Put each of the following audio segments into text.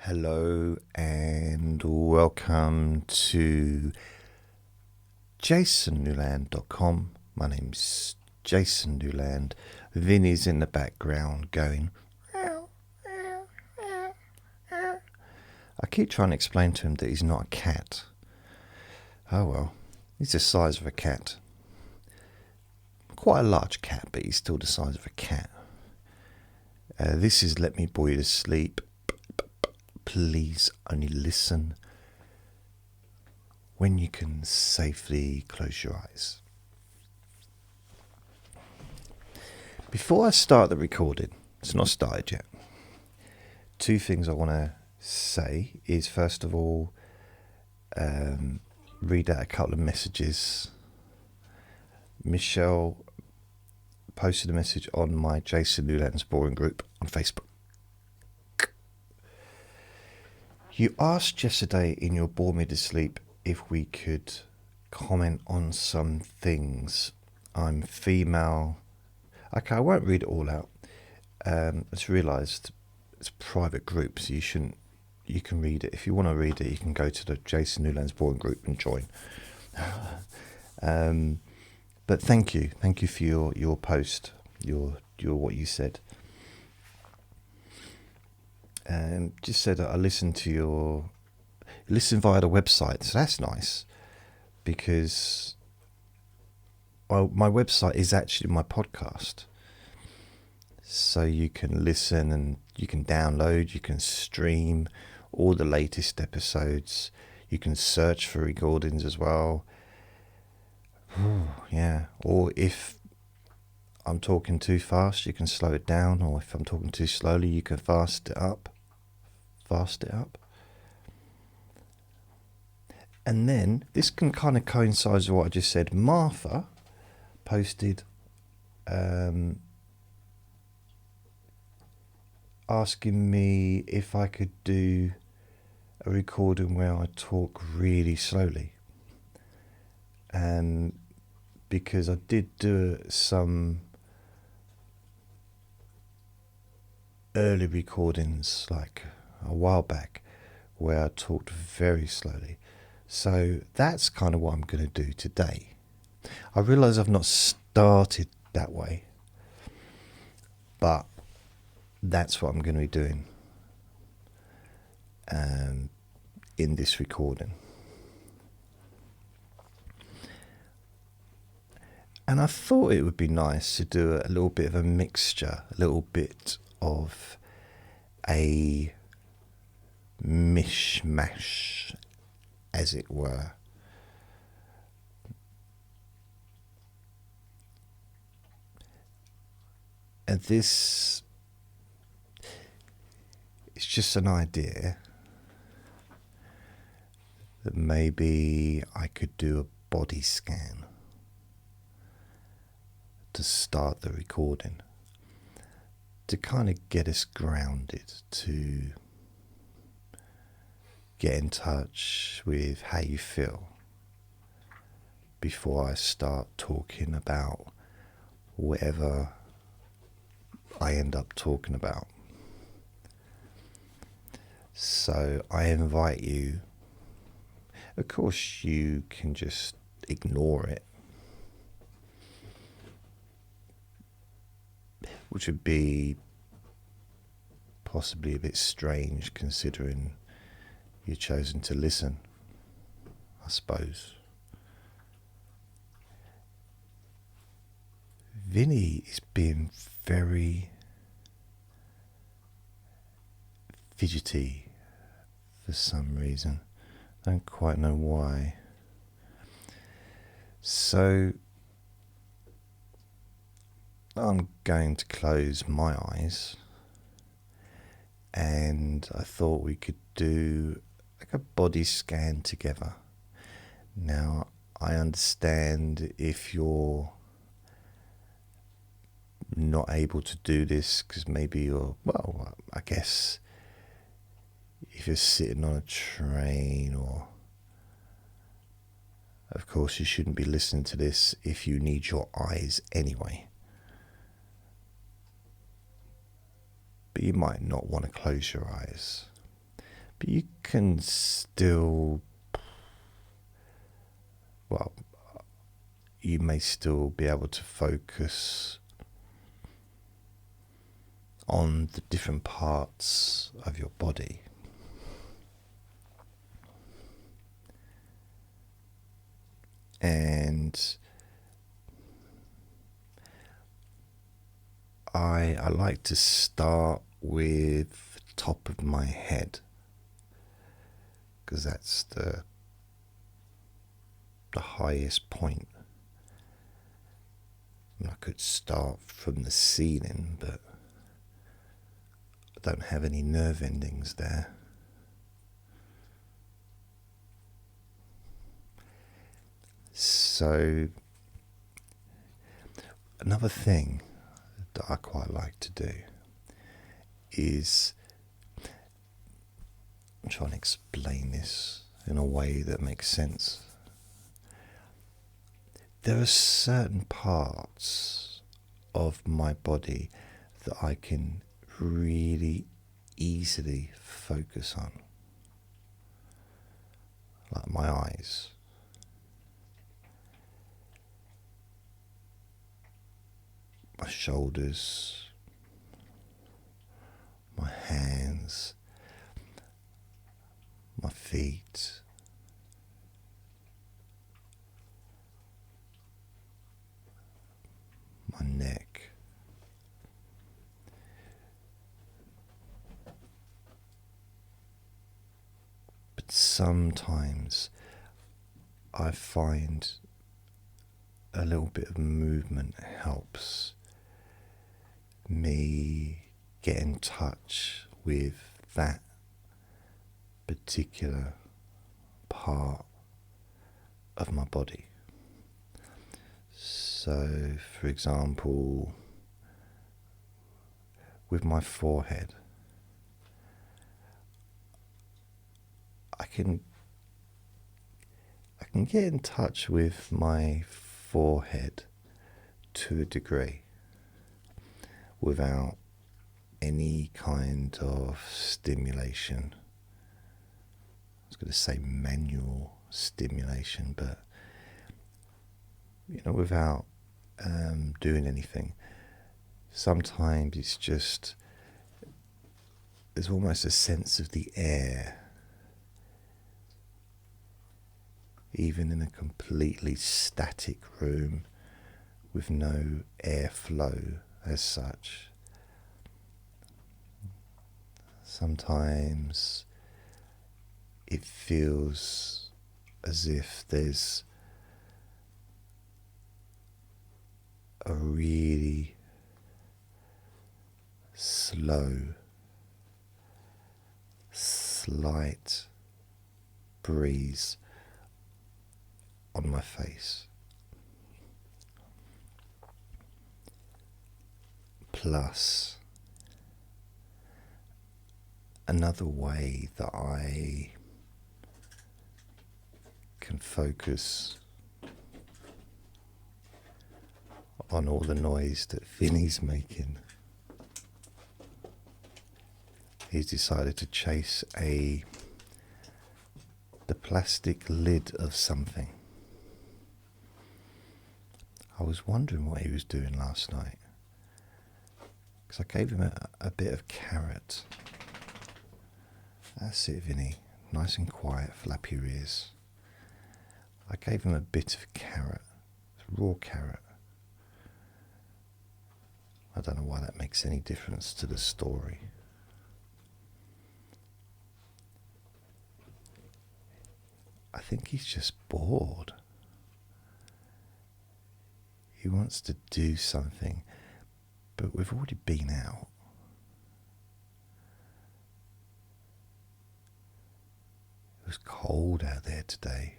Hello and welcome to jasonnewland.com. My name's Jason Newland. Vinny's in the background going. I keep trying to explain to him that he's not a cat. Oh well, he's the size of a cat. Quite a large cat, but he's still the size of a cat. This is Let Me Bore You to Sleep. Please only listen when you can safely close your eyes. Before I start the recording, it's not started yet. Two things I want to say is, first of all, read out a couple of messages. Michelle posted a message on my Jason Newland's Boring group on Facebook. You asked yesterday in your Bore Me to Sleep if we could comment on some things. I'm female. Okay, I won't read it all out. I just realised it's a private group, so you can read it. If you want to read it, you can go to the Jason Newland's Boring group and join. But thank you for your post, your what you said. Just said that I listened to you listen via the website, so that's nice, because my website is actually my podcast, so you can listen and you can download, you can stream all the latest episodes, you can search for recordings as well. Yeah, or if I'm talking too fast, you can slow it down, or if I'm talking too slowly, you can fast it up. And then this can kind of coincide with what I just said. Martha posted asking me if I could do a recording where I talk really slowly, and because I did do some early recordings like a while back where I talked very slowly. So that's kind of what I'm going to do today. I realise I've not started that way, but that's what I'm going to be doing in this recording. And I thought it would be nice to do a little bit of a mixture, a little bit of a mishmash, as it were. And this is just an idea that maybe I could do a body scan to start the recording, to kind of get us grounded, to get in touch with how you feel before I start talking about whatever I end up talking about. So I invite you, of course you can just ignore it, which would be possibly a bit strange considering you've chosen to listen, I suppose. Vinny is being very fidgety for some reason. I don't quite know why. So I'm going to close my eyes, and I thought we could do like a body scan together. Now, I understand if you're not able to do this because maybe you're, well, I guess if you're sitting on a train, or of course you shouldn't be listening to this if you need your eyes anyway. But you might not want to close your eyes. But you can still, well, you may still be able to focus on the different parts of your body. And I like to start with the top of my head, because that's the highest point. I could start from the ceiling, but I don't have any nerve endings there. So another thing that I quite like to do is, I'm trying to explain this in a way that makes sense. There are certain parts of my body that I can really easily focus on, like my eyes. My shoulders, my hands, my feet, my neck. But sometimes I find a little bit of movement helps me get in touch with that particular part of my body. So, for example, with my forehead, I can get in touch with my forehead to a degree without any kind of stimulation. I was going to say manual stimulation, but without doing anything. Sometimes it's just, there's almost a sense of the air, even in a completely static room with no airflow as such. Sometimes it feels as if there's a really slow, slight breeze on my face. Plus, another way that I can focus on all the noise that Vinny's making, he's decided to chase the plastic lid of something. I was wondering what he was doing last night, because I gave him a bit of carrot. That's it, Vinny. Nice and quiet, flap your ears. I gave him a bit of carrot, raw carrot. I don't know why that makes any difference to the story. I think he's just bored. He wants to do something, but we've already been out. It was cold out there today.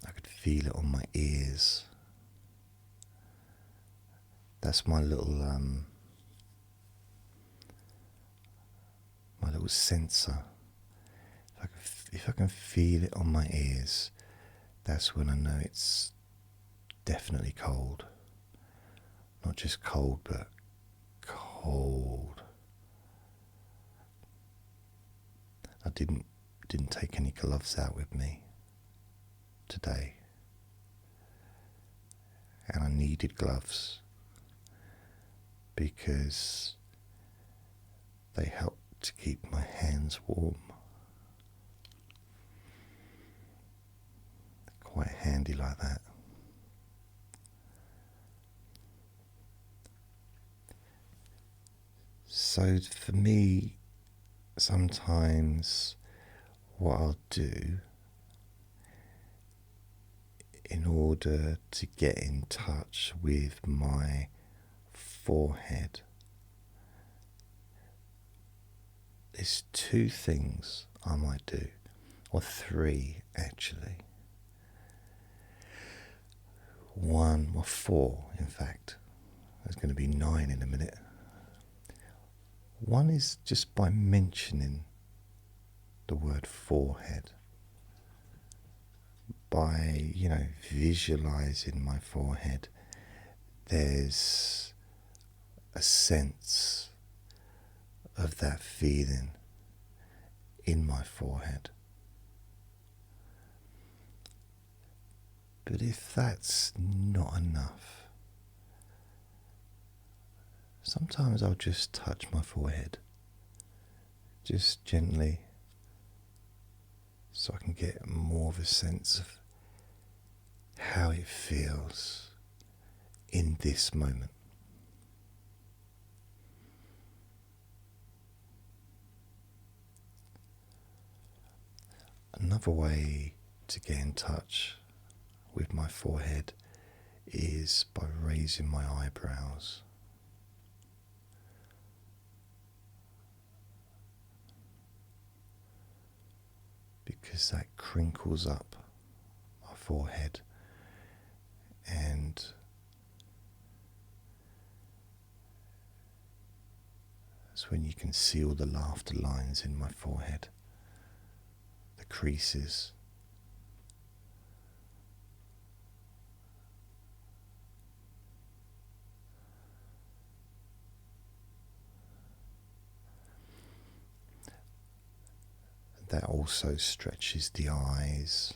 I could feel it on my ears. That's my little sensor. If I can feel it on my ears, that's when I know it's definitely cold. Not just cold, but cold. didn't take any gloves out with me today, and I needed gloves because they help to keep my hands warm. Quite handy like that. So for me, sometimes what I'll do in order to get in touch with my forehead, there's two things I might do, or three actually. One, or four in fact. There's going to be 9 in a minute. One is just by mentioning the word forehead, by, visualizing my forehead, there's a sense of that feeling in my forehead. But if that's not enough, sometimes I'll just touch my forehead, just gently, so I can get more of a sense of how it feels in this moment. Another way to get in touch with my forehead is by raising my eyebrows. Because that crinkles up my forehead, and that's when you can see all the laughter lines in my forehead, the creases. That also stretches the eyes.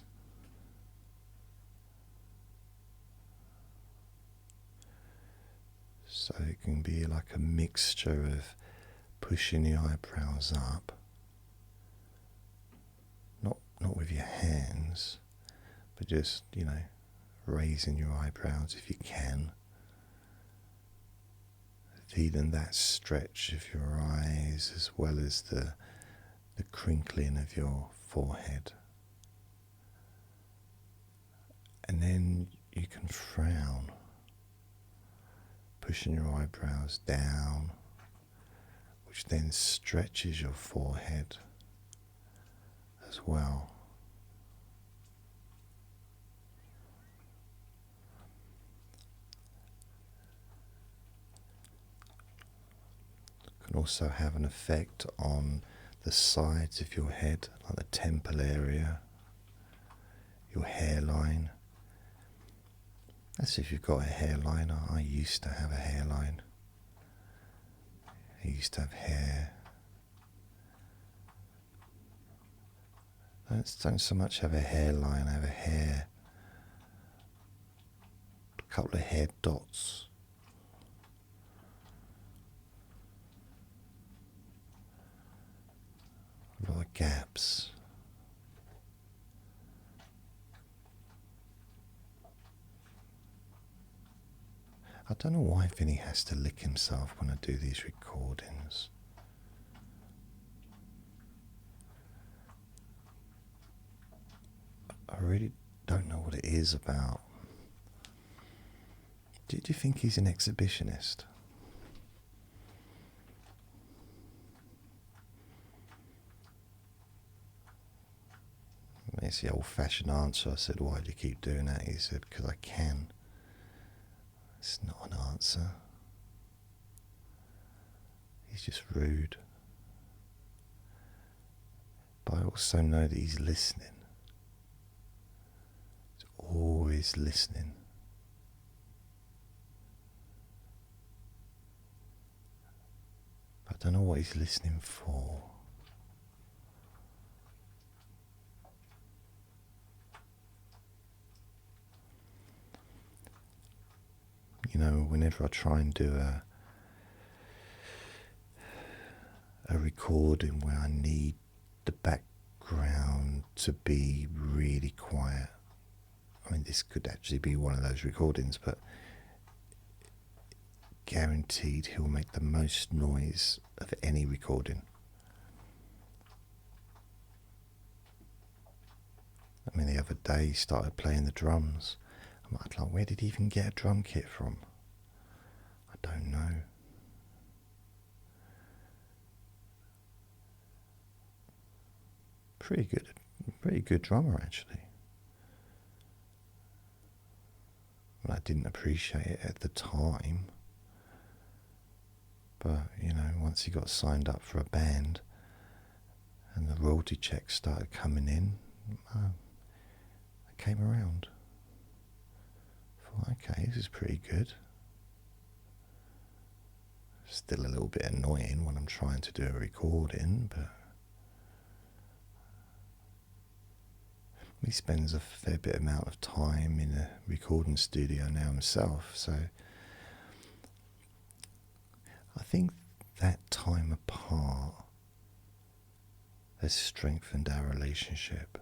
So it can be like a mixture of pushing the eyebrows up, not with your hands, but just, raising your eyebrows if you can. Feeling that stretch of your eyes as well as the crinkling of your forehead. And then you can frown, pushing your eyebrows down, which then stretches your forehead as well. It can also have an effect on the sides of your head, like the temple area, your hairline. That's if you've got a hairline. I used to have a hairline. I used to have hair. I don't so much have a hairline, I have a couple of hair dots. A lot of gaps. I don't know why Vinny has to lick himself when I do these recordings. I really don't know what it is about. Do you think he's an exhibitionist? It's the old-fashioned answer. I said, why do you keep doing that? He said, because I can. It's not an answer. He's just rude. But I also know that he's listening. He's always listening. I don't know what he's listening for. whenever I try and do a recording where I need the background to be really quiet. I mean, this could actually be one of those recordings, but guaranteed he'll make the most noise of any recording. I mean, the other day he started playing the drums. I'm like, where did he even get a drum kit from? I don't know. Pretty good drummer, actually. Well, I didn't appreciate it at the time, but once he got signed up for a band and the royalty checks started coming in, I came around. Thought, okay, this is pretty good. Still a little bit annoying when I'm trying to do a recording, but he spends a fair bit amount of time in a recording studio now himself, so I think that time apart has strengthened our relationship.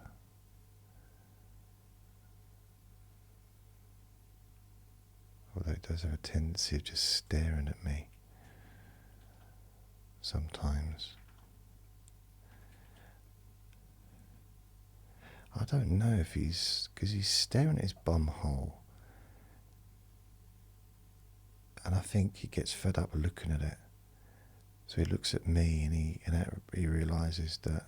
Although it does have a tendency of just staring at me sometimes. I don't know if because he's staring at his bum hole, and I think he gets fed up looking at it. So he looks at me and he realises that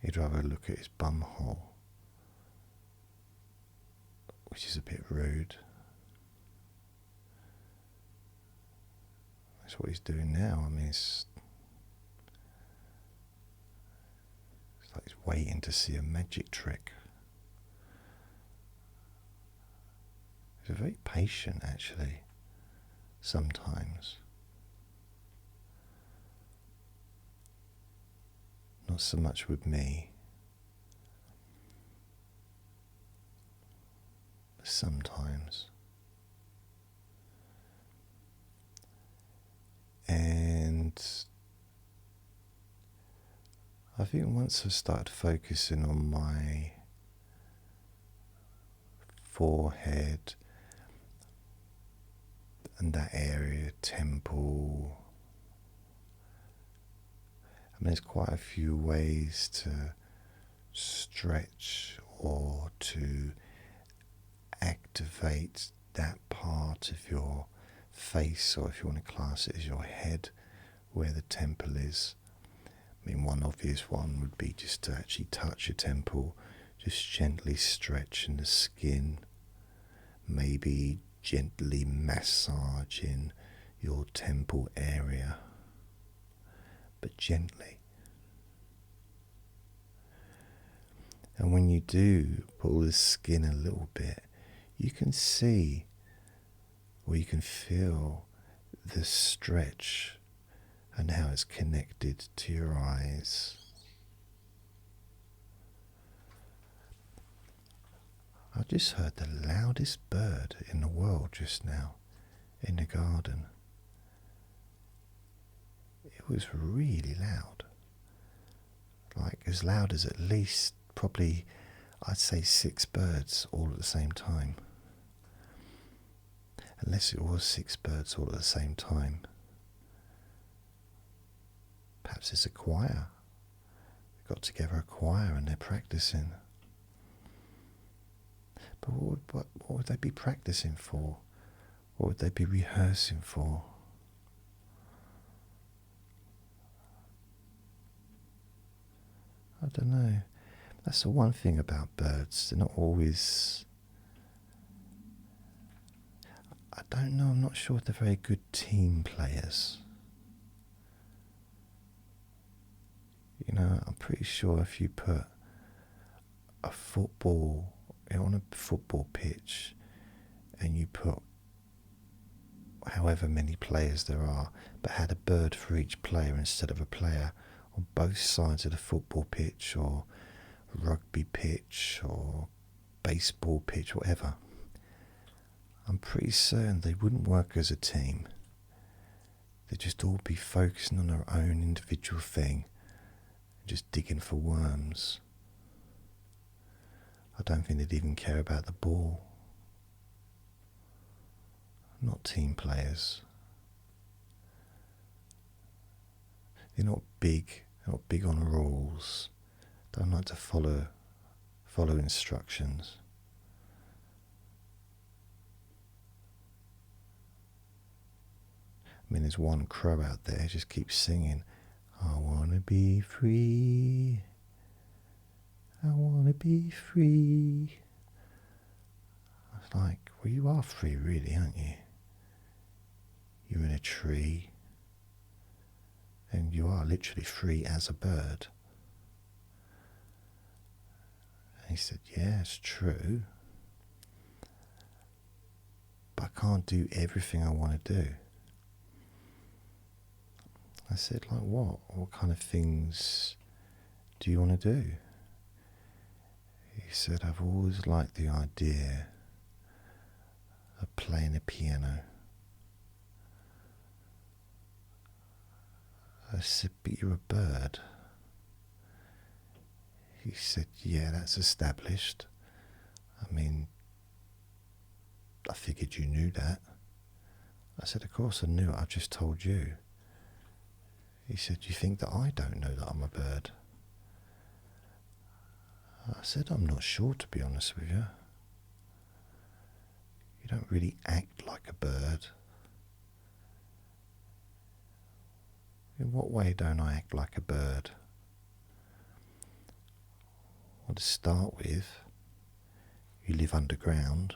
he'd rather look at his bum hole, which is a bit rude. That's what he's doing now. I mean, it's like he's waiting to see a magic trick. He's very patient, actually, sometimes. Not so much with me, but sometimes. And I think once I started focusing on my forehead and that area, temple, I mean, there's quite a few ways to stretch or to activate that part of your face, or if you want to class it as your head, where the temple is. I mean, one obvious one would be just to actually touch your temple, just gently stretching the skin, maybe gently massaging your temple area, but gently. And when you do pull the skin a little bit, you can see, or you can feel the stretch and how it's connected to your eyes. I just heard the loudest bird in the world just now in the garden. It was really loud. Like as loud as at least probably, I'd say 6 birds all at the same time. Unless it was 6 birds all at the same time. Perhaps it's a choir. They got together a choir and they're practicing. But what would they be practicing for? What would they be rehearsing for? I don't know. That's the one thing about birds. They're not always... I don't know, I'm not sure if they're very good team players. I'm pretty sure if you put a football on a football pitch and you put however many players there are, but had a bird for each player instead of a player on both sides of the football pitch or rugby pitch or baseball pitch, whatever, I'm pretty certain they wouldn't work as a team. They'd just all be focusing on their own individual thing, just digging for worms. I don't think they'd even care about the ball. Not team players. They're not big on rules. Don't like to follow instructions. I mean, there's one crow out there who just keeps singing, I wanna be free, I wanna be free. I was like, well, you are free really, aren't you? You're in a tree, and you are literally free as a bird. And he said, yeah, it's true, but I can't do everything I want to do. I said, like what? What kind of things do you want to do? He said, I've always liked the idea of playing a piano. I said, but you're a bird. He said, yeah, that's established. I mean, I figured you knew that. I said, of course I knew it, I just told you. He said, do you think that I don't know that I'm a bird? I said, I'm not sure, to be honest with you. You don't really act like a bird. In what way don't I act like a bird? Well, to start with, you live underground.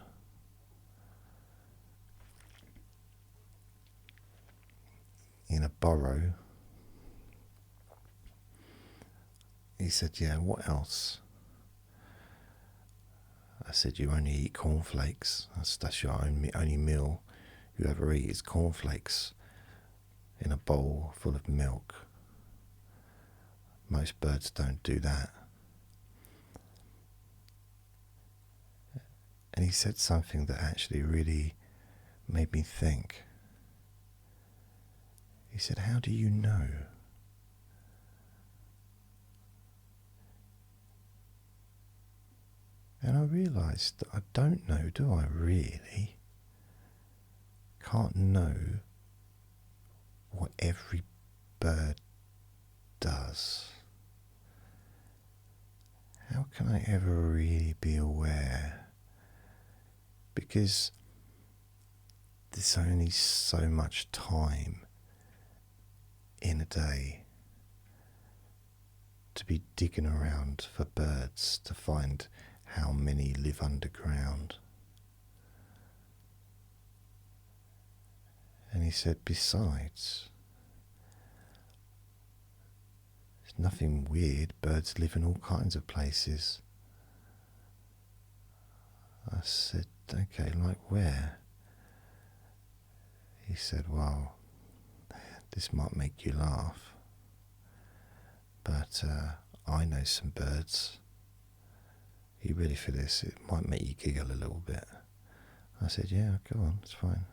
In a burrow. He said, yeah, what else? I said, you only eat cornflakes. That's your only meal you ever eat is cornflakes in a bowl full of milk. Most birds don't do that. And he said something that actually really made me think. He said, how do you know? And I realised that I don't know, do I really? Can't know what every bird does. How can I ever really be aware? Because there's only so much time in a day to be digging around for birds to find how many live underground. And he said, besides, there's nothing weird, birds live in all kinds of places. I said, okay, like where? He said, well, this might make you laugh, but I know some birds. Are you ready for this? It might make you giggle a little bit. I said, yeah, go on, it's fine.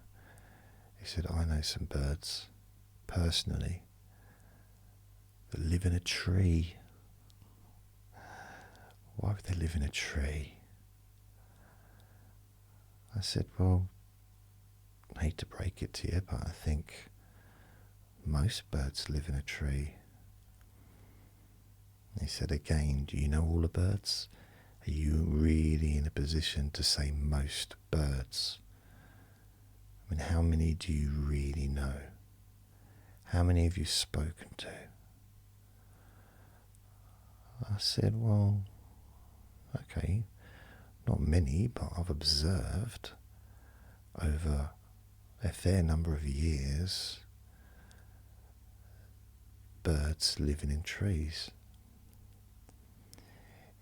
He said, I know some birds, personally, that live in a tree. Why would they live in a tree? I said, well, I hate to break it to you, but I think most birds live in a tree. He said, again, do you know all the birds? Are you really in a position to say most birds? I mean, how many do you really know? How many have you spoken to? I said, well, okay, not many, but I've observed over a fair number of years birds living in trees.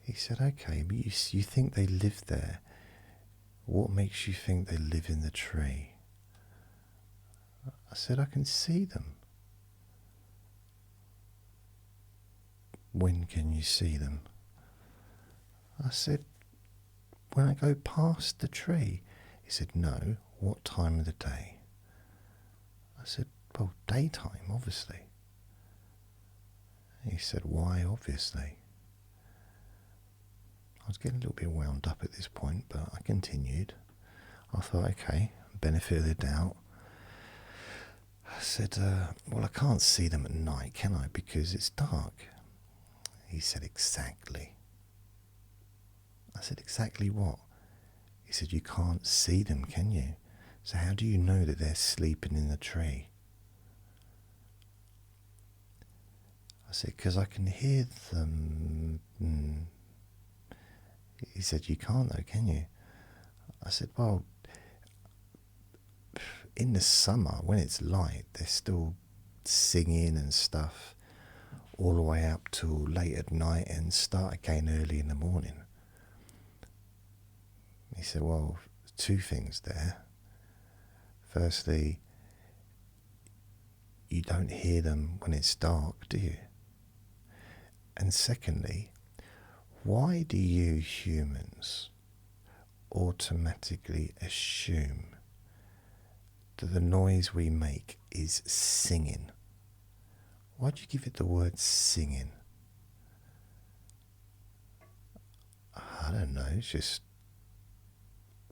He said, okay, but you think they live there. What makes you think they live in the tree? I said, I can see them. When can you see them? I said, when I go past the tree. He said, no, What time of the day? I said, well, daytime, obviously. He said, why, obviously? I was getting a little bit wound up at this point, but I continued. I thought, okay, benefit of the doubt. I said, well, I can't see them at night, can I? Because it's dark. He said, exactly. I said, exactly what? He said, you can't see them, can you? So how do you know that they're sleeping in the tree? I said, because I can hear them. He said, you can't though, can you? I said, well, in the summer, when it's light, they're still singing and stuff all the way up till late at night and start again early in the morning. He said, well, two things there. Firstly, you don't hear them when it's dark, do you? And secondly, why do you humans automatically assume that the noise we make is singing? Why do you give it the word singing? I don't know, it's just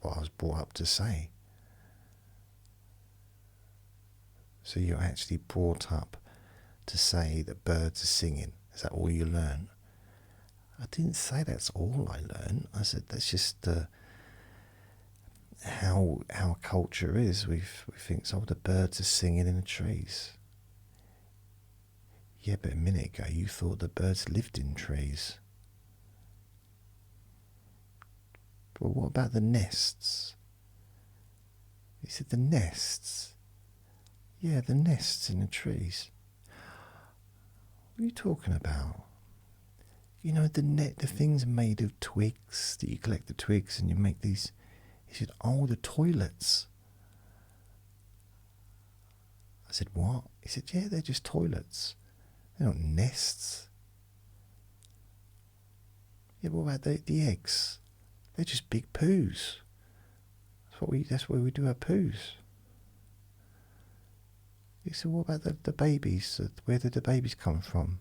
what I was brought up to say. So you're actually brought up to say that birds are singing. Is that all you learn? I didn't say that's all I learned. I said that's just how our culture is. We think, oh, the birds are singing in the trees. Yeah, but a minute ago you thought the birds lived in trees. Well, what about the nests? He said the nests. Yeah, the nests in the trees. What are you talking about? You know, the things made of twigs, that you collect the twigs and you make these. He said, oh, the toilets. I said, what? He said, yeah, they're just toilets. They're not nests. Yeah, but what about the eggs? They're just big poos. That's where we do our poos. He said, what about the babies? Where did the babies come from?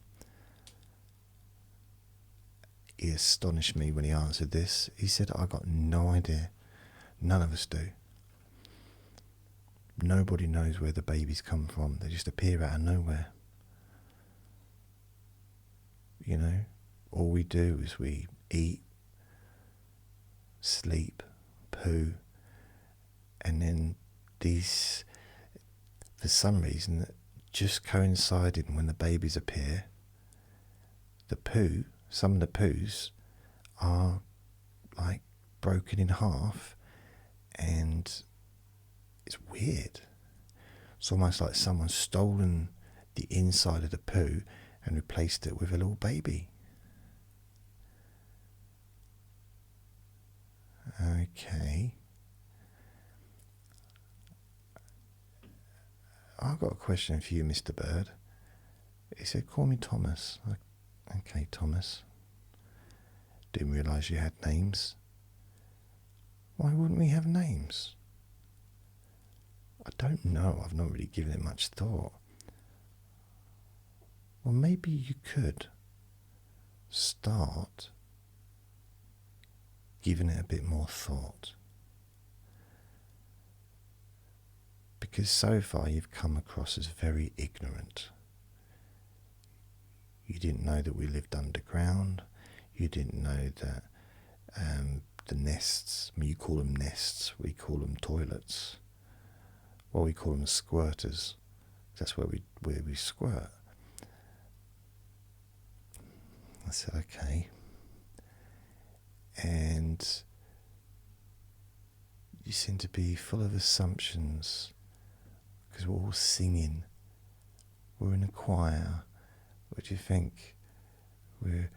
He astonished me when he answered this. He said, I got no idea. None of us do. Nobody knows where the babies come from. They just appear out of nowhere. You know, all we do is we eat, sleep, poo, and then these, for some reason, just coinciding when the babies appear, the poo, some of the poos are like broken in half, and it's weird. It's almost like someone's stolen the inside of the poo and replaced it with a little baby. Okay. I've got a question for you, Mr. Bird. He said, call me Thomas. Okay, Thomas. Didn't realise you had names. Why wouldn't we have names? I don't know. I've not really given it much thought. Well, maybe you could start giving it a bit more thought. Because so far you've come across as very ignorant. You didn't know that we lived underground. You didn't know that the nests, I mean, you call them nests, we call them toilets. Well, we call them squirters. That's where we squirt. I said, okay. And you seem to be full of assumptions because we're all singing. We're in a choir. What do you think? We're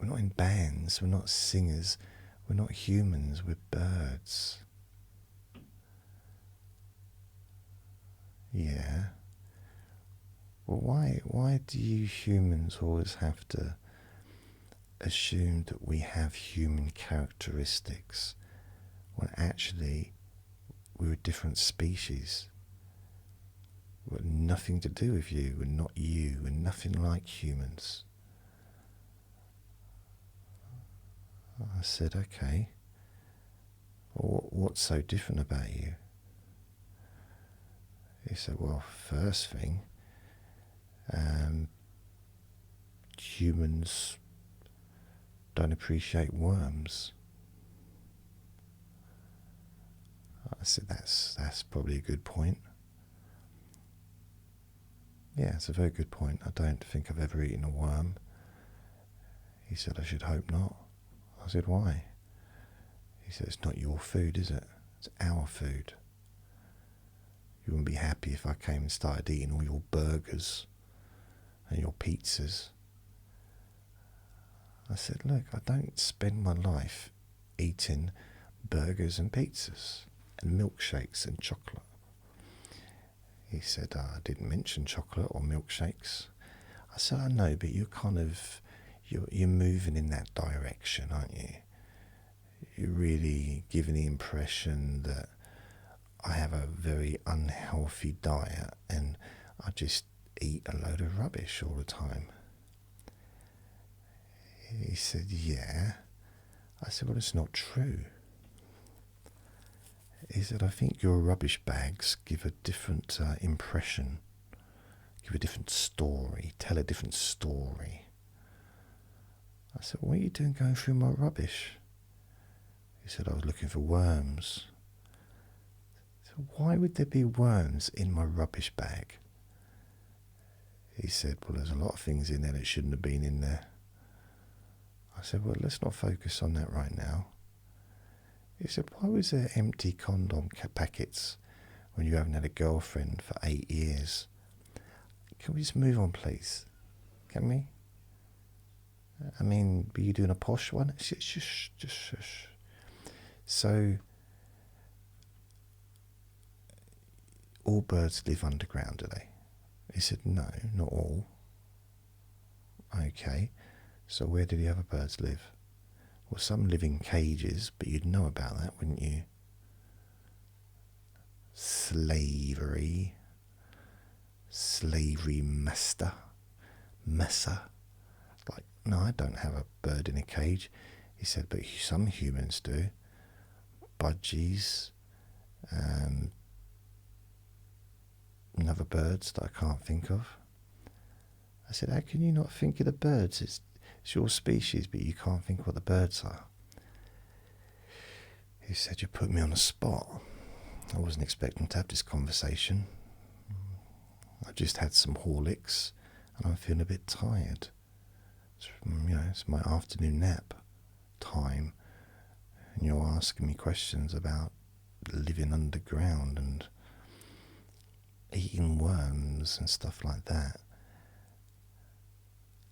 not in bands. We're not singers. We're not humans. We're birds. Yeah. Well, why do you humans always have to assume that we have human characteristics when actually we're a different species. We're nothing to do with you, we're not you, we're nothing like humans. I said, okay, well, what's so different about you? He said, well, first thing, humans don't appreciate worms. I said, that's probably a good point. Yeah, it's a very good point. I don't think I've ever eaten a worm. He said, I should hope not. I said, why? He said, it's not your food, is it? It's our food. You wouldn't be happy if I came and started eating all your burgers and your pizzas. I said, look, I don't spend my life eating burgers and pizzas and milkshakes and chocolate. He said, I didn't mention chocolate or milkshakes. I said, I know, but you're moving in that direction, aren't you? You're really giving the impression that I have a very unhealthy diet and I just eat a load of rubbish all the time. He said, yeah. I said, well, it's not true. He said, I think your rubbish bags give a different impression, give a different story, tell a different story. I said, what are you doing going through my rubbish? He said, I was looking for worms. So why would there be worms in my rubbish bag? He said, well, there's a lot of things in there that shouldn't have been in there. I said, well, let's not focus on that right now. He said, why was there empty condom packets when you haven't had a girlfriend for 8 years? Can we just move on, please? Can we? I mean, were you doing a posh one? Shush, just shush. So, all birds live underground, do they? He said, no, not all. Okay, so where do the other birds live? Well, some live in cages, but you'd know about that, wouldn't you? Slavery master. Like, no, I don't have a bird in a cage. He said, but some humans do. Budgies, and other birds that I can't think of. I said, how can you not think of the birds? It's your species, but you can't think what the birds are. He said, you put me on the spot. I wasn't expecting to have this conversation. I just had some Horlicks and I'm feeling a bit tired. It's my afternoon nap time, and you're asking me questions about living underground and eating worms and stuff like that.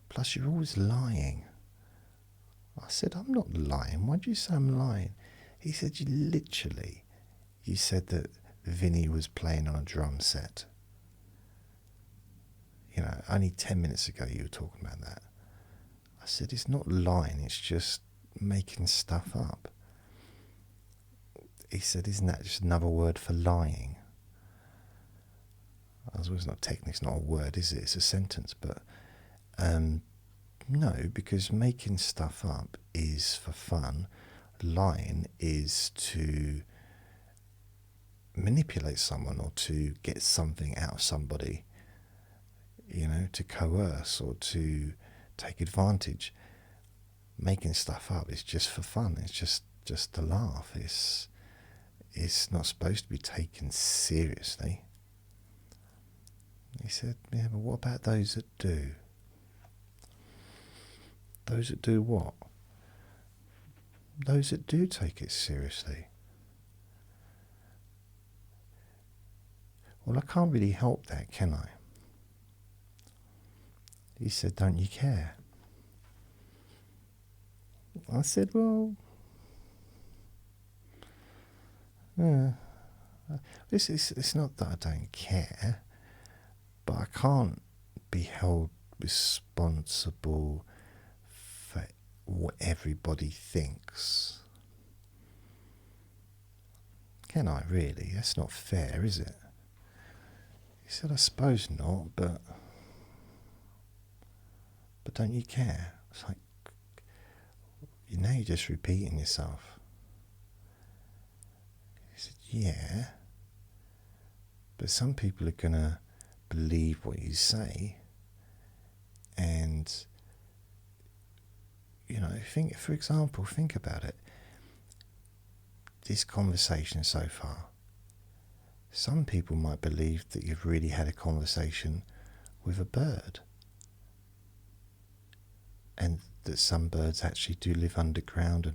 Plus, you're always lying. I said, I'm not lying. Why do you say I'm lying? He said, you said that Vinny was playing on a drum set. Only 10 minutes ago you were talking about that. I said, it's not lying, it's just making stuff up. He said, isn't that just another word for lying? I was always not technically, it's not a word, is it? It's a sentence, but no, because making stuff up is for fun. Lying is to manipulate someone or to get something out of somebody, to coerce or to take advantage. Making stuff up is just for fun. It's just to laugh. It's not supposed to be taken seriously. He said, yeah, but what about those that do? Those that do what? Those that do take it seriously. Well, I can't really help that, can I? He said, don't you care? I said, well, yeah. It's not that I don't care, but I can't be held responsible for what everybody thinks. Can I really? That's not fair, is it? He said, I suppose not, but don't you care? It's like, now you're just repeating yourself. He said, yeah, but some people are going to believe what you say, and, for example, think about it. This conversation so far, some people might believe that you've really had a conversation with a bird, and that some birds actually do live underground,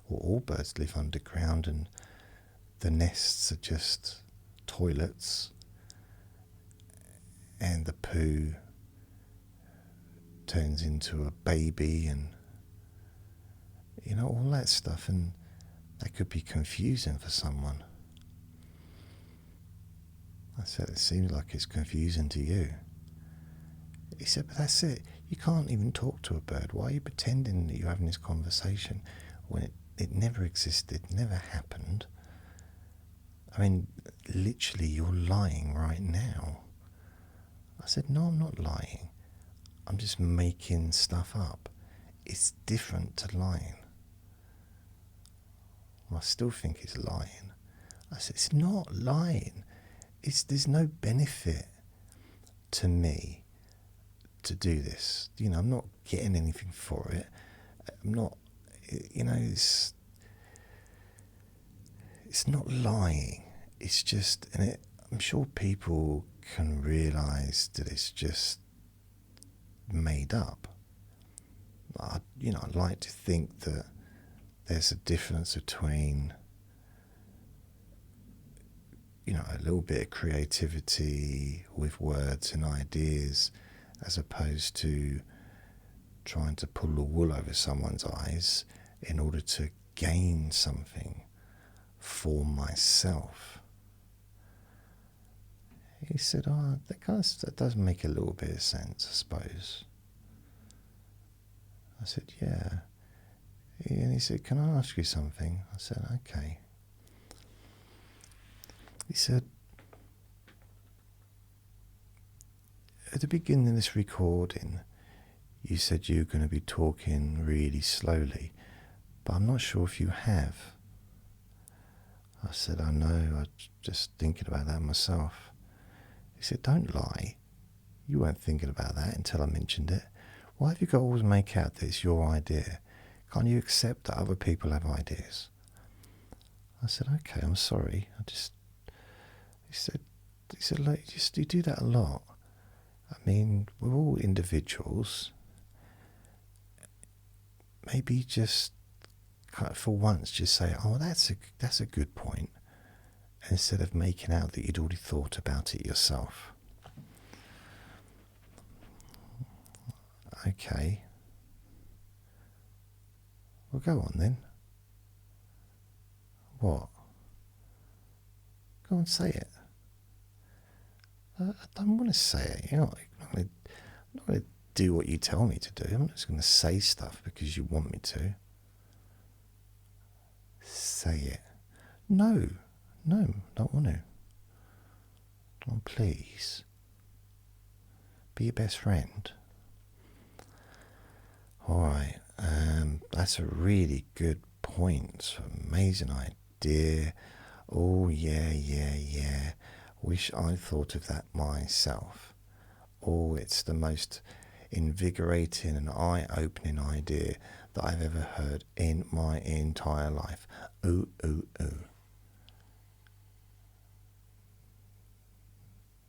or all birds live underground, and the nests are just toilets, and the poo turns into a baby, and all that stuff, and that could be confusing for someone. I said, it seems like it's confusing to you. He said, but that's it. You can't even talk to a bird. Why are you pretending that you're having this conversation when it never existed, never happened? I mean, literally, you're lying right now. I said, no, I'm not lying. I'm just making stuff up. It's different to lying. Well, I still think it's lying. I said, it's not lying. There's no benefit to me to do this. I'm not getting anything for it. I'm not, it's not lying. It's just, I'm sure people can realise that it's just made up. I'd like to think that there's a difference between, a little bit of creativity with words and ideas, as opposed to trying to pull the wool over someone's eyes in order to gain something for myself. He said, that does make a little bit of sense, I suppose. I said, yeah. And he said, can I ask you something? I said, okay. He said, at the beginning of this recording, you said you were going to be talking really slowly, but I'm not sure if you have. I said, I know, I was just thinking about that myself. He said, don't lie. You weren't thinking about that until I mentioned it. Why have you got to always make out that it's your idea? Can't you accept that other people have ideas? I said, okay, I'm sorry. He said, look, you do that a lot. I mean, we're all individuals. Maybe just, for once, just say, oh, that's a good point, instead of making out that you'd already thought about it yourself. Okay. Well, go on then. What? Go and say it. I don't want to say it. I'm not going to do what you tell me to do. I'm not just going to say stuff because you want me to. Say it. No, don't want to. Oh, please. Be your best friend. Alright, that's a really good point. Amazing idea. Oh, yeah. Wish I'd thought of that myself. Oh, it's the most invigorating and eye-opening idea that I've ever heard in my entire life. Ooh.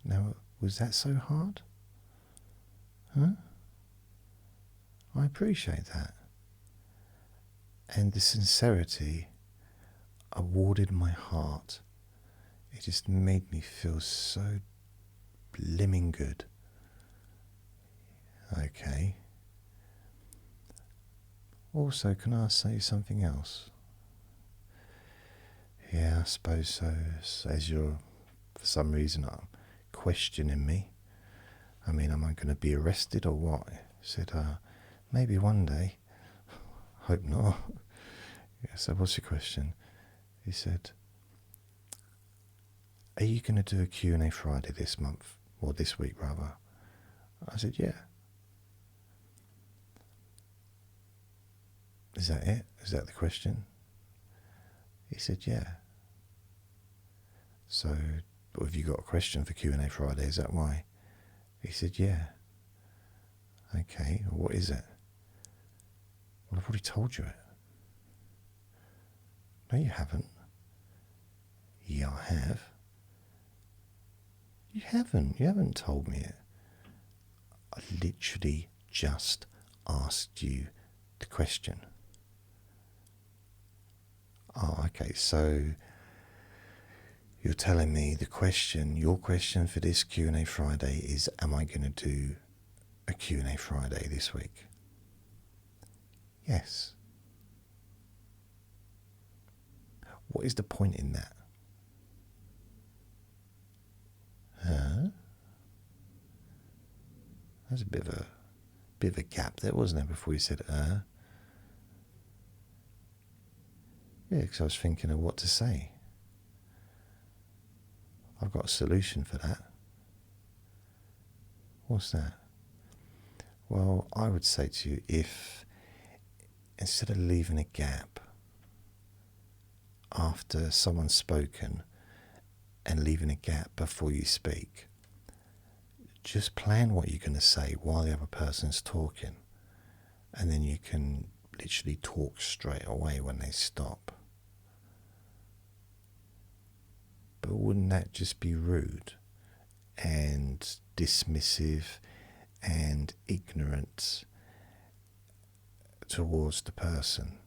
Now, was that so hard? Huh? I appreciate that. And the sincerity awarded my heart. It just made me feel so blimmin' good. Okay. Also, can I say something else? Yeah, I suppose so. As you're, for some reason, questioning me. I mean, am I going to be arrested or what? I said, maybe one day. Hope not. Yeah, so what's your question? He said, are you going to do a Q&A Friday this month, or this week rather? I said, yeah. Is that it? Is that the question? He said, yeah. So, have you got a question for Q&A Friday? Is that why? He said, yeah. Okay, well, what is it? Well, I've already told you it. No, you haven't. Yeah, I have. You haven't. You haven't told me it. I literally just asked you the question. Oh, okay, so you're telling me your question for this Q&A Friday is, am I going to do a Q&A Friday this week? Yes. What is the point in that? Huh? There's a bit of a gap there, wasn't there, before you said Yeah, because I was thinking of what to say. I've got a solution for that. What's that? Well, I would say to you, if instead of leaving a gap after someone's spoken and leaving a gap before you speak, just plan what you're going to say while the other person's talking, and then you can literally talk straight away when they stop. But wouldn't that just be rude and dismissive and ignorant towards the person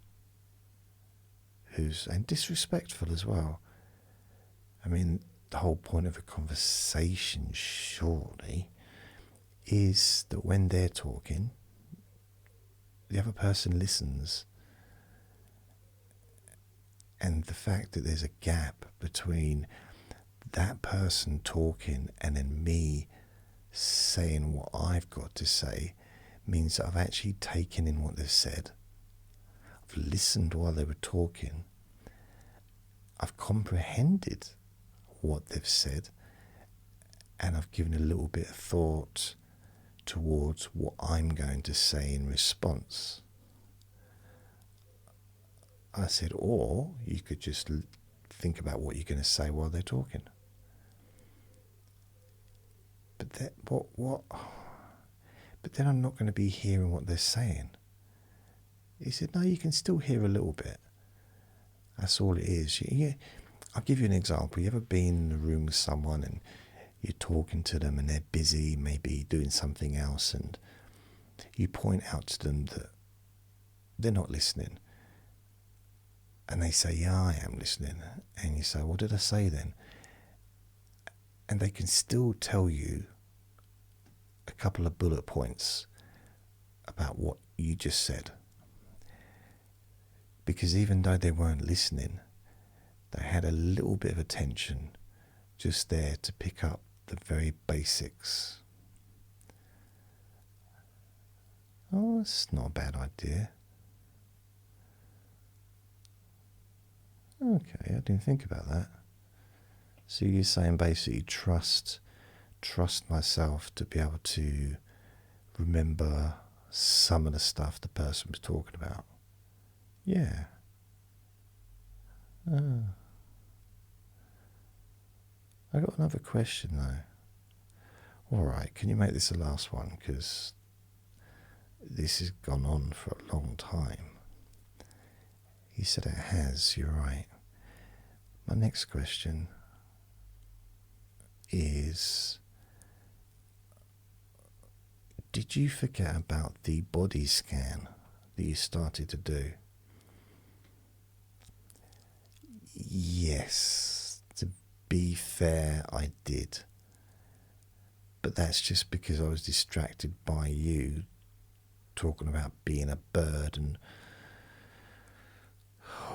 and disrespectful as well? I mean, the whole point of a conversation, surely, is that when they're talking, the other person listens. And the fact that there's a gap between that person talking and then me saying what I've got to say means that I've actually taken in what they've said. I've listened while they were talking. I've comprehended what they've said, and I've given a little bit of thought towards what I'm going to say in response. I said, or you could just think about what you're going to say while they're talking. But that, what? But then I'm not going to be hearing what they're saying. He said, no, you can still hear a little bit. That's all it is. I'll give you an example. You ever been in a room with someone and you're talking to them and they're busy, maybe doing something else, and you point out to them that they're not listening. And they say, yeah, I am listening. And you say, what did I say then? And they can still tell you a couple of bullet points about what you just said. Because even though they weren't listening, they had a little bit of attention just there to pick up the very basics. Oh, that's not a bad idea. Okay, I didn't think about that. So you're saying basically trust myself to be able to remember some of the stuff the person was talking about. Yeah. I got another question though. Alright, can you make this the last one? Because this has gone on for a long time. He said it has, you're right. My next question is, did you forget about the body scan that you started to do? Yes, to be fair, I did. But that's just because I was distracted by you talking about being a bird and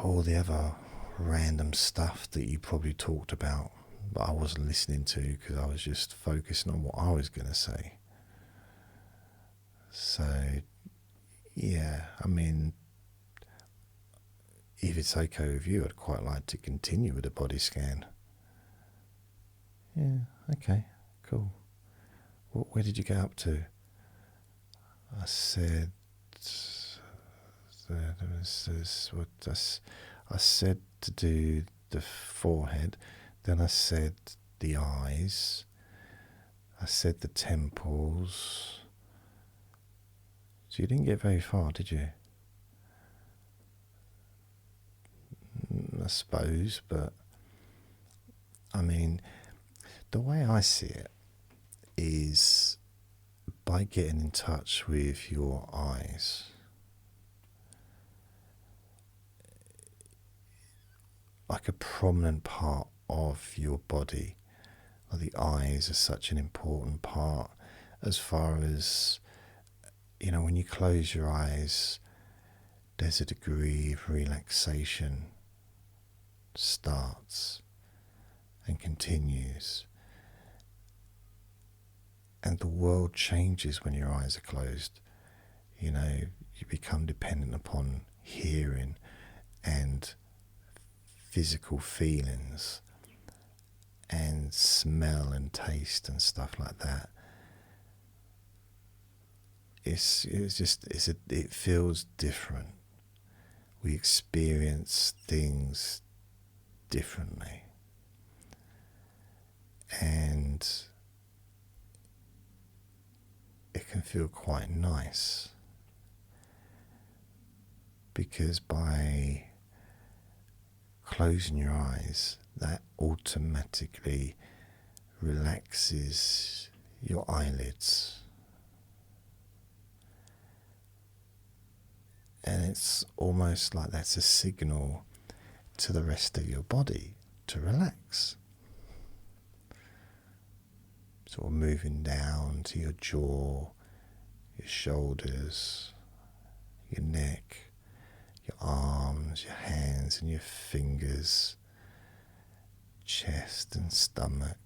all the other random stuff that you probably talked about, but I wasn't listening to because I was just focusing on what I was going to say. So, yeah, I mean, if it's okay with you, I'd quite like to continue with the body scan. Yeah, okay, cool. Where did you get up to? I said, I said to do the forehead, then I said the eyes, I said the temples. So you didn't get very far, did you? I suppose, but I mean, the way I see it is by getting in touch with your eyes. Like a prominent part of your body. Like the eyes are such an important part as far as, when you close your eyes, there's a degree of relaxation starts and continues. And the world changes when your eyes are closed. You become dependent upon hearing and physical feelings and smell and taste and stuff like that. It feels different. We experience things differently. And it can feel quite nice, because by closing your eyes, that automatically relaxes your eyelids. And it's almost like that's a signal to the rest of your body to relax. Sort of moving down to your jaw, your shoulders, your neck, your arms, your hands and your fingers, chest and stomach,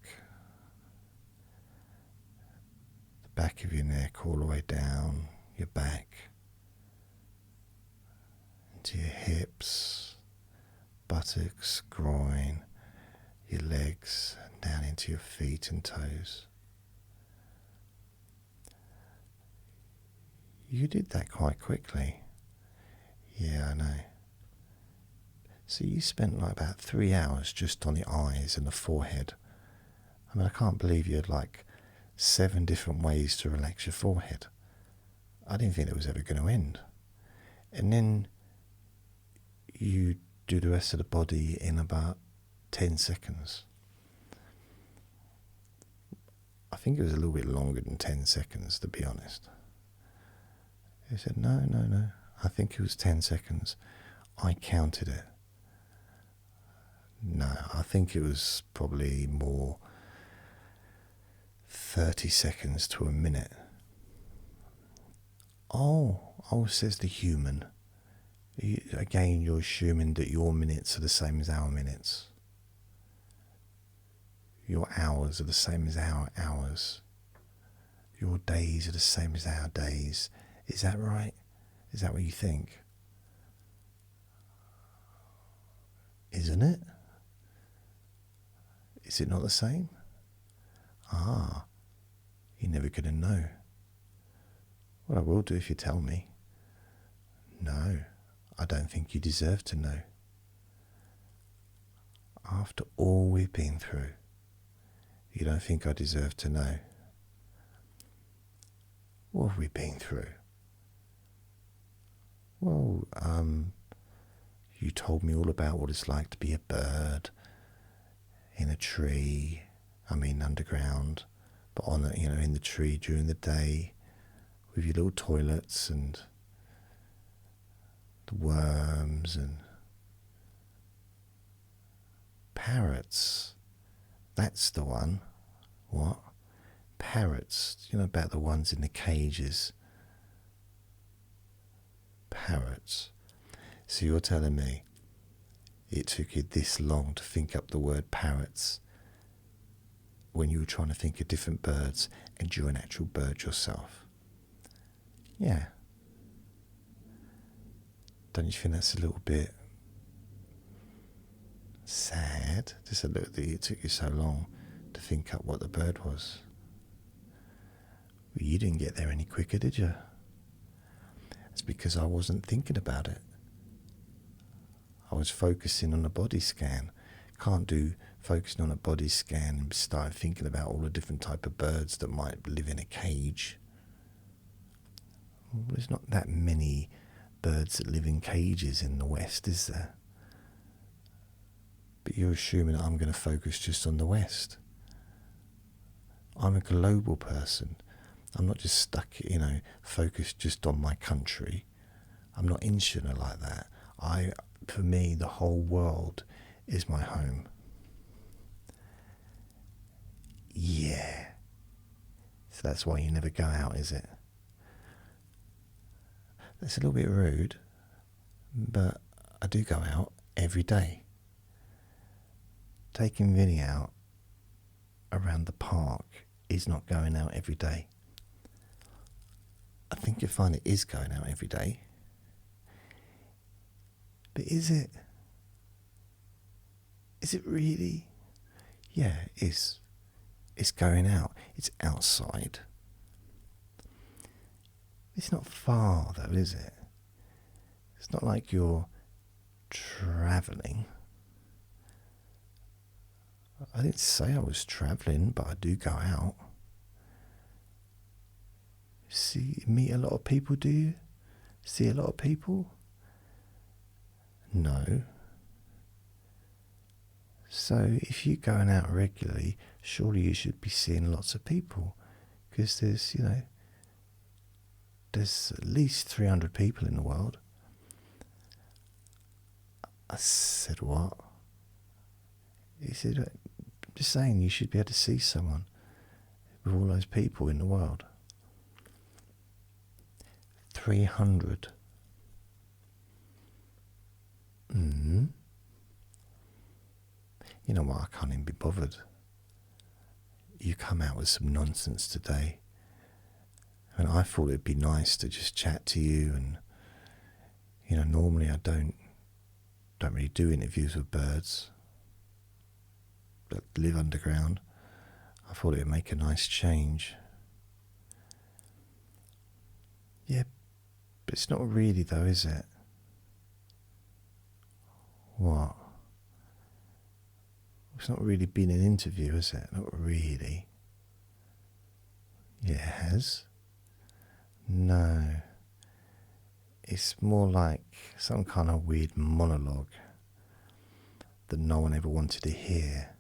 the back of your neck all the way down, your back, into your hips, buttocks, groin, your legs, and down into your feet and toes. You did that quite quickly. Yeah, I know. So you spent like about 3 hours just on the eyes and the forehead. I mean, I can't believe you had like 7 different ways to relax your forehead. I didn't think it was ever going to end. And then you do the rest of the body in about 10 seconds. I think it was a little bit longer than 10 seconds, to be honest. He said, no. I think it was 10 seconds. I counted it. No, I think it was probably more 30 seconds to a minute. Oh, says the human. Again, you're assuming that your minutes are the same as our minutes. Your hours are the same as our hours. Your days are the same as our days. Is that right? Is that what you think? Isn't it? Is it not the same? You're never going to know. Well, I will do if you tell me. No, I don't think you deserve to know. After all we've been through, you don't think I deserve to know? What have we been through? Well, you told me all about what it's like to be a bird in a tree. I mean, underground, but in the tree during the day, with your little toilets and the worms and parrots. That's the one. What? Parrots. About the ones in the cages. Parrots. So you're telling me it took you this long to think up the word parrots when you were trying to think of different birds and you're an actual bird yourself? Yeah. Don't you think that's a little bit sad? Just a little that it took you so long to think up what the bird was. Well, you didn't get there any quicker, did you? It's because I wasn't thinking about it. I was focusing on a body scan. Can't do focusing on a body scan and start thinking about all the different type of birds that might live in a cage. Well, there's not that many birds that live in cages in the West, is there? But you're assuming that I'm going to focus just on the West. I'm a global person. I'm not just stuck, focused just on my country. I'm not insular like that. For me, the whole world is my home. Yeah. So that's why you never go out, is it? That's a little bit rude, but I do go out every day. Taking Vinny out around the park is not going out every day. I think you'll find it is going out every day. But is it? Is it really? Yeah, it is. It's going out. It's outside. It's not far though, is it? It's not like you're travelling. I didn't say I was travelling, but I do go out. Meet a lot of people, do you? See a lot of people? No. So if you're going out regularly, surely you should be seeing lots of people. Because there's at least 300 people in the world. I said, what? He said, I'm just saying you should be able to see someone with all those people in the world. 300. You know what, I can't even be bothered. You come out with some nonsense today. And I thought it'd be nice to just chat to you, and normally I don't really do interviews with birds that live underground. I thought it would make a nice change. Yeah, but it's not really though, is it? What? It's not really been an interview, has it? Not really. Yeah, it has. No. It's more like some kind of weird monologue that no one ever wanted to hear.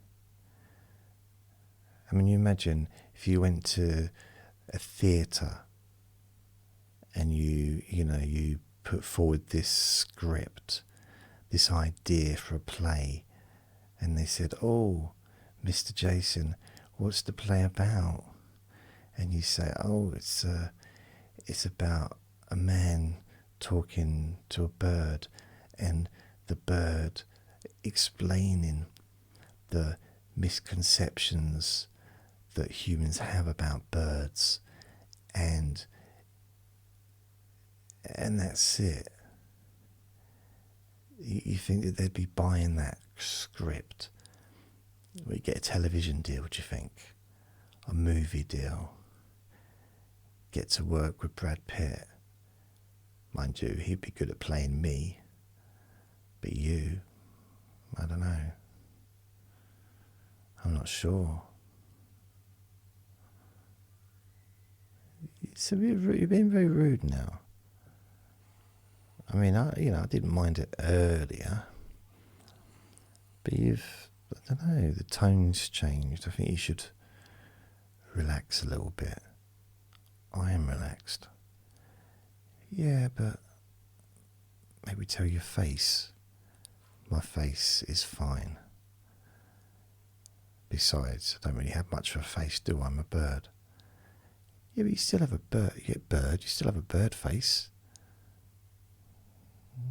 I mean, you imagine if you went to a theatre and you put forward this script, this idea for a play, and they said, "Oh, Mr. Jason, what's the play about?" And you say, "Oh, it's about a man talking to a bird, and the bird explaining the misconceptions that humans have about birds, and that's it." You think that they'd be buying that script? We get a television deal, do you think? A movie deal? Get to work with Brad Pitt? Mind you, he'd be good at playing me. But you, I don't know. I'm not sure. So you're being very rude now. I mean, I didn't mind it earlier, but I don't know, the tone's changed. I think you should relax a little bit. I am relaxed. Yeah, but maybe tell your face. My face is fine. Besides, I don't really have much of a face, do I? I'm a bird. Yeah, but you still have a bird. You still have a bird face.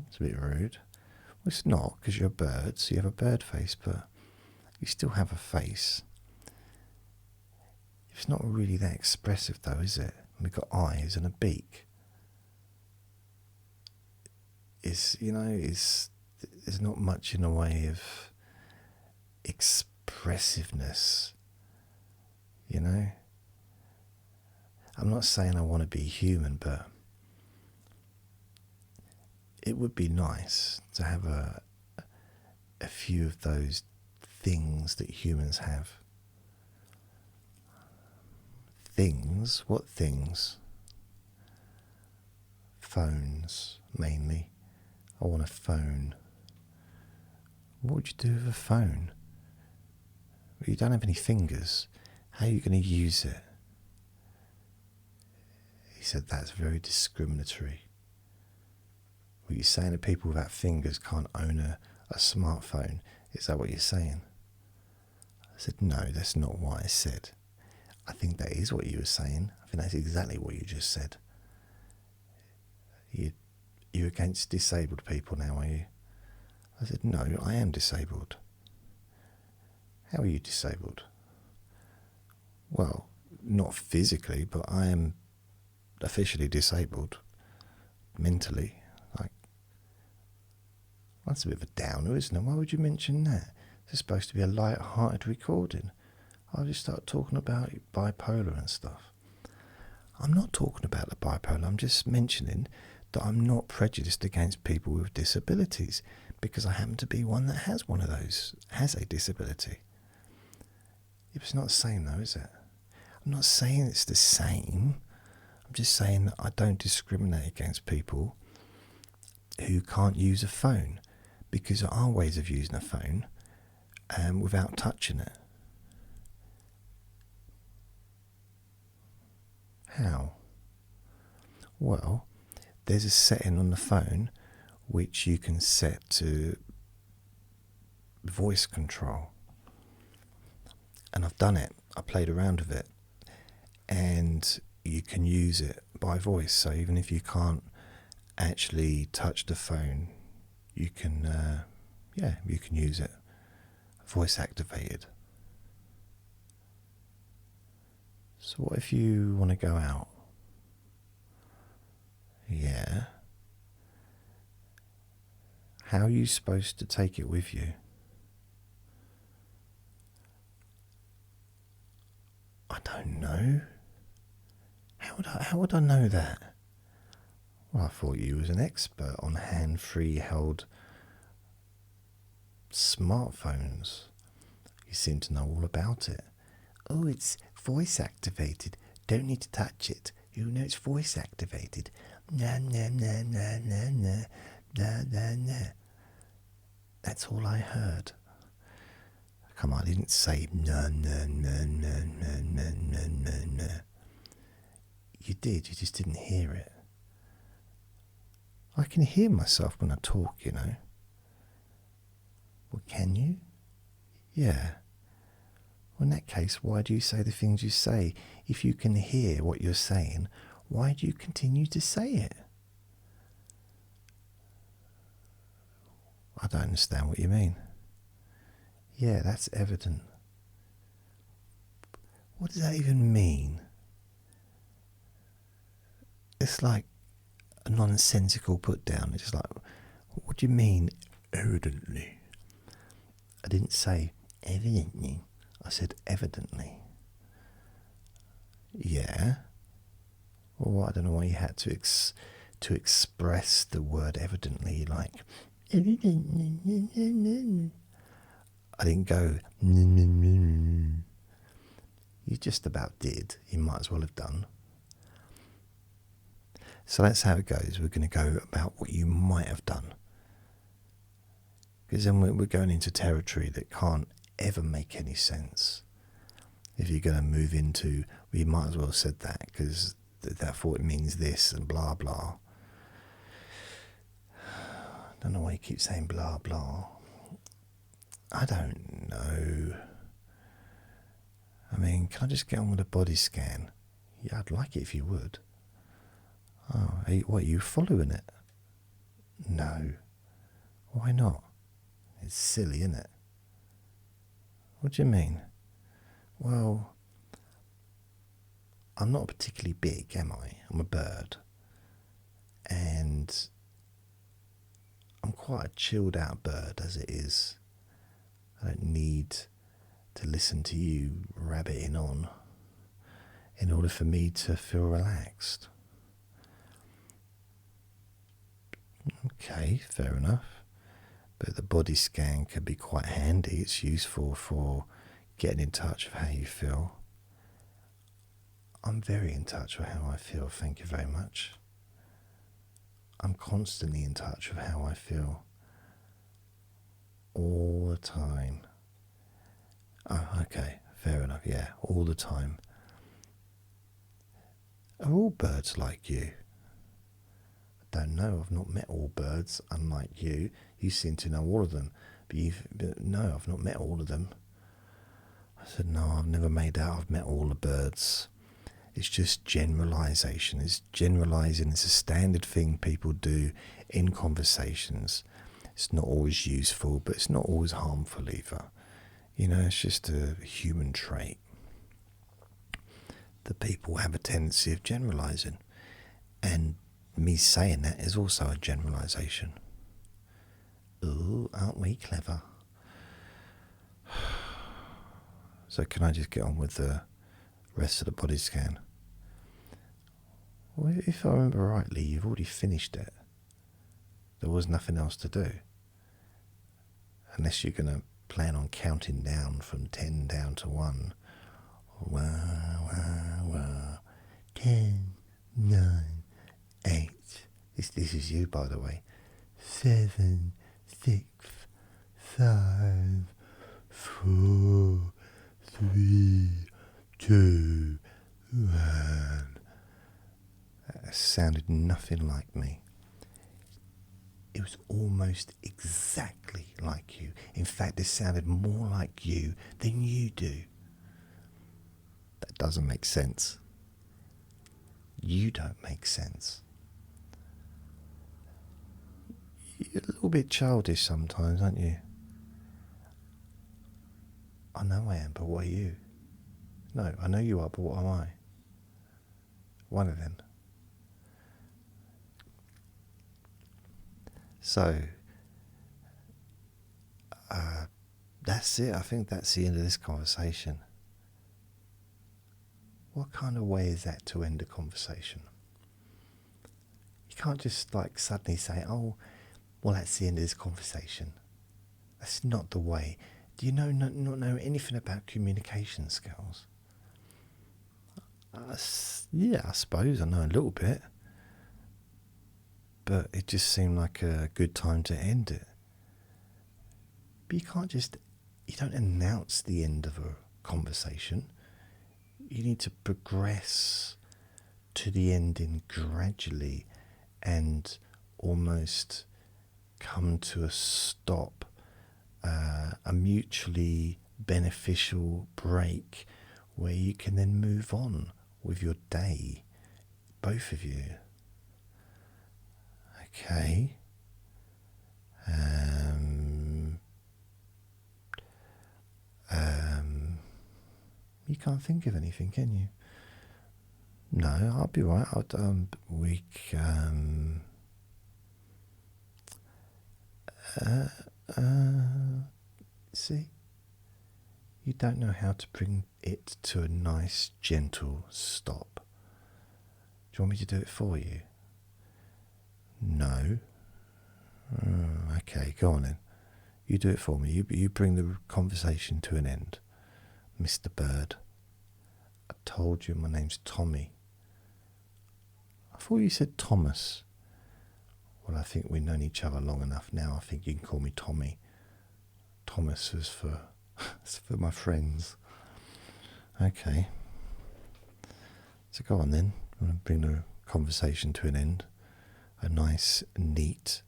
It's a bit rude. Well, it's not, because you're a bird, so you have a bird face, but you still have a face. It's not really that expressive though, is it? We've got eyes and a beak. There's not much in the way of expressiveness You know? I'm not saying I want to be human, but it would be nice to have a few of those things that humans have. Things? What things? Phones, mainly. I want a phone. What would you do with a phone? You don't have any fingers. How are you going to use it? He said, that's very discriminatory. What you're saying that people without fingers can't own a smartphone? Is that what you're saying? I said, no, that's not what I said. I think that is what you were saying. I think that's exactly what you just said. You're against disabled people now, are you? I said, no, I am disabled. How are you disabled? Well, not physically, but I am officially disabled. Mentally. Like, that's a bit of a downer, isn't it? Why would you mention that? It's supposed to be a light-hearted recording. I'll just start talking about bipolar and stuff. I'm not talking about the bipolar. I'm just mentioning that I'm not prejudiced against people with disabilities because I happen to be one that has one of those, has a disability. It's not the same though, is it? I'm not saying it's the same. I'm just saying that I don't discriminate against people who can't use a phone, because there are ways of using a phone without touching it. How? Well, there's a setting on the phone which you can set to voice control. And I've done it. I played around with it. And you can use it by voice. So even if you can't actually touch the phone, you can, you can use it. Voice activated. So what if you want to go out? Yeah. How are you supposed to take it with you? I don't know. How would I know that? Well, I thought you was an expert on hand-free held smartphones. You seem to know all about it. Oh, it's voice activated. Don't need to touch it. You know it's voice activated. Nah, nah, nah, nah, nah, nah, nah, nah, nah. That's all I heard. Come on, I didn't say nah, nah, nah, nah, nah, nah, nah, nah, nah. You did, you just didn't hear it. I can hear myself when I talk, you know. Well, can you? Yeah. Well, in that case, why do you say the things you say? If you can hear what you're saying, why do you continue to say it? I don't understand what you mean. Yeah, that's evident. What does that even mean? It's like a nonsensical put down. It's just like, what do you mean, evidently? I didn't say evidently. I said evidently. Yeah. Well, I don't know why you had to express the word evidently, like evidently. I didn't go. You just about did. You might as well have done. So that's how it goes. We're going to go about what you might have done. Because then we're going into territory that can't ever make any sense. If you're going to move into, well, you might as well have said that, because therefore it means this and blah blah. I don't know why you keep saying blah blah. I don't know. I mean, can I just get on with a body scan? Yeah, I'd like it if you would. Oh, what, are you following it? No. Why not? It's silly, isn't it? What do you mean? Well, I'm not particularly big, am I? I'm a bird. And I'm quite a chilled out bird as it is. I don't need to listen to you rabbiting on. in order for me to feel relaxed. Okay, fair enough. But the body scan can be quite handy. It's useful for getting in touch with how you feel. I'm very in touch with how I feel, thank you very much. I'm constantly in touch with how I feel. All the time. Oh, okay, fair enough, yeah, all the time. Are all birds like you? I don't know, I've not met all birds, unlike you. You seem to know all of them, but no, I've not met all of them. I said, no, I've never made out I've met all the birds. It's just generalization. It's generalizing. It's a standard thing people do in conversations. It's not always useful, but it's not always harmful either. It's just a human trait. The people have a tendency of generalizing. And me saying that is also a generalization. Ooh, aren't we clever? So can I just get on with the rest of the body scan? Well, if I remember rightly, you've already finished it. There was nothing else to do. Unless you're going to plan on counting down from 10 down to 1. Wah, wah, wah. 10, 9, 8. This is you, by the way. 7, 6, 5, 4, 3, 2, 1. That sounded nothing like me. It was almost exactly like you. In fact, it sounded more like you than you do. That doesn't make sense. You don't make sense. You're a little bit childish sometimes, aren't you? I know I am, but what are you? No, I know you are, but what am I? One of them. So, that's it. I think that's the end of this conversation. What kind of way is that to end a conversation? You can't just suddenly say, oh, well, that's the end of this conversation. That's not the way. Do you not know anything about communication skills? Yeah, I suppose I know a little bit. But it just seemed like a good time to end it. But you don't announce the end of a conversation. You need to progress to the ending gradually and almost come to a stop, a mutually beneficial break where you can then move on with your day, both of you. Okay. You can't think of anything, can you? No, I'll be right. See? You don't know how to bring it to a nice, gentle stop. Do you want me to do it for you? No. Okay, go on then. You do it for me. You bring the conversation to an end, Mr. Bird. I told you my name's Tommy. I thought you said Thomas. Well, I think we've known each other long enough now. I think you can call me Tommy. Thomas is for my friends. Okay. So go on then. I'm going to bring the conversation to an end. A nice, neat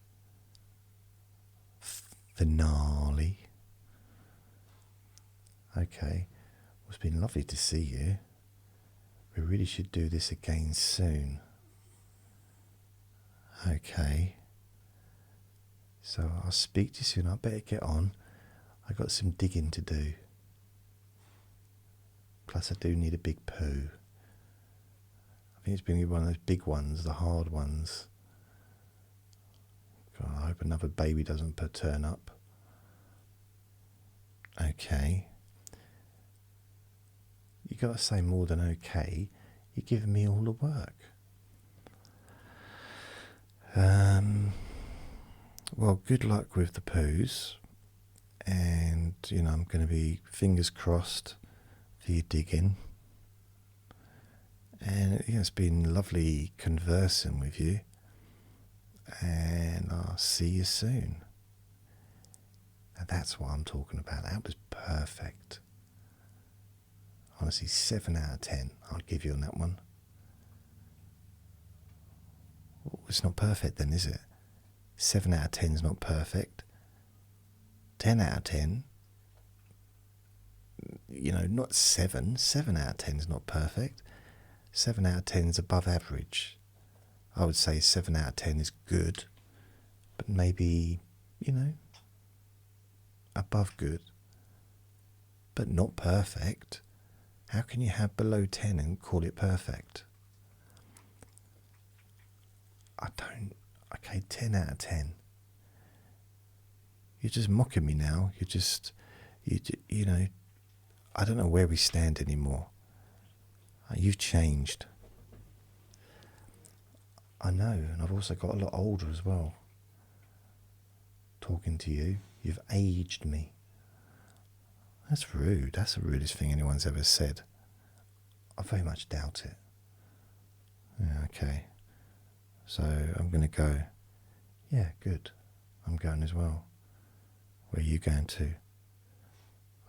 finale. Okay. Well, it's been lovely to see you. We really should do this again soon. Okay. So I'll speak to you soon. I better get on. I got some digging to do. Plus I do need a big poo. I think it's been one of those big ones, the hard ones. God, I hope another baby doesn't turn up. Okay. You got to say more than okay. You're giving me all the work. Well, good luck with the poos. And, I'm going to be fingers crossed for you digging. And it's been lovely conversing with you. And I'll see you soon. Now that's what I'm talking about. That was perfect. Honestly, 7 out of 10 I'll give you on that one. Well, it's not perfect then, is it? 7 out of 10 is not perfect. 10 out of 10, not 7. 7 out of 10 is not perfect. 7 out of 10 is above average. I would say 7 out of 10 is good, but maybe, above good, but not perfect. How can you have below 10 and call it perfect? I don't. Okay, 10 out of 10. You're just mocking me now. I don't know where we stand anymore. You've changed. I know, and I've also got a lot older as well. Talking to you, you've aged me. That's rude. That's the rudest thing anyone's ever said. I very much doubt it. Yeah, okay. So I'm going to go. Yeah, good. I'm going as well. Where are you going to?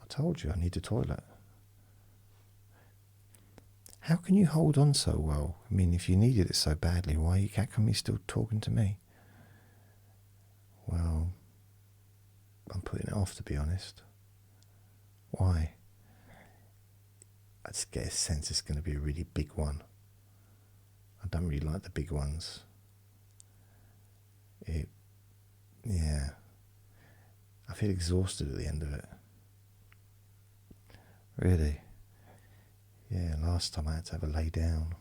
I told you I need the toilet. How can you hold on so well? I mean, if you needed it so badly, how come you're still talking to me? Well, I'm putting it off, to be honest. Why? I just get a sense it's going to be a really big one. I don't really like the big ones. Yeah. I feel exhausted at the end of it. Really? Yeah, last time I had to have a lay down.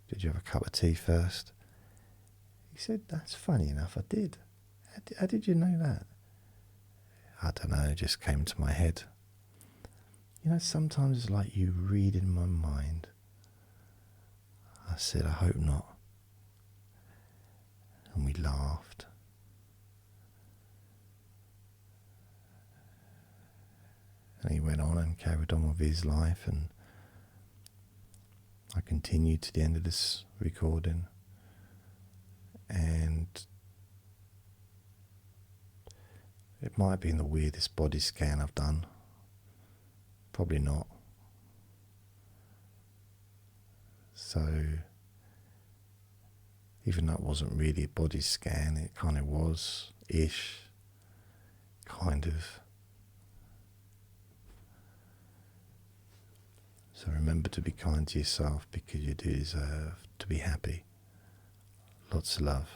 Did you have a cup of tea first? He said, that's funny enough, I did. How did you know that? I don't know, it just came to my head. Sometimes it's like you read in my mind. I said, I hope not. And we laughed. And he went on and carried on with his life, and I continued to the end of this recording. And it might have been the weirdest body scan I've done. Probably not. So, even though it wasn't really a body scan, it kind of was-ish. Kind of. So remember to be kind to yourself, because you do deserve to be happy. Lots of love.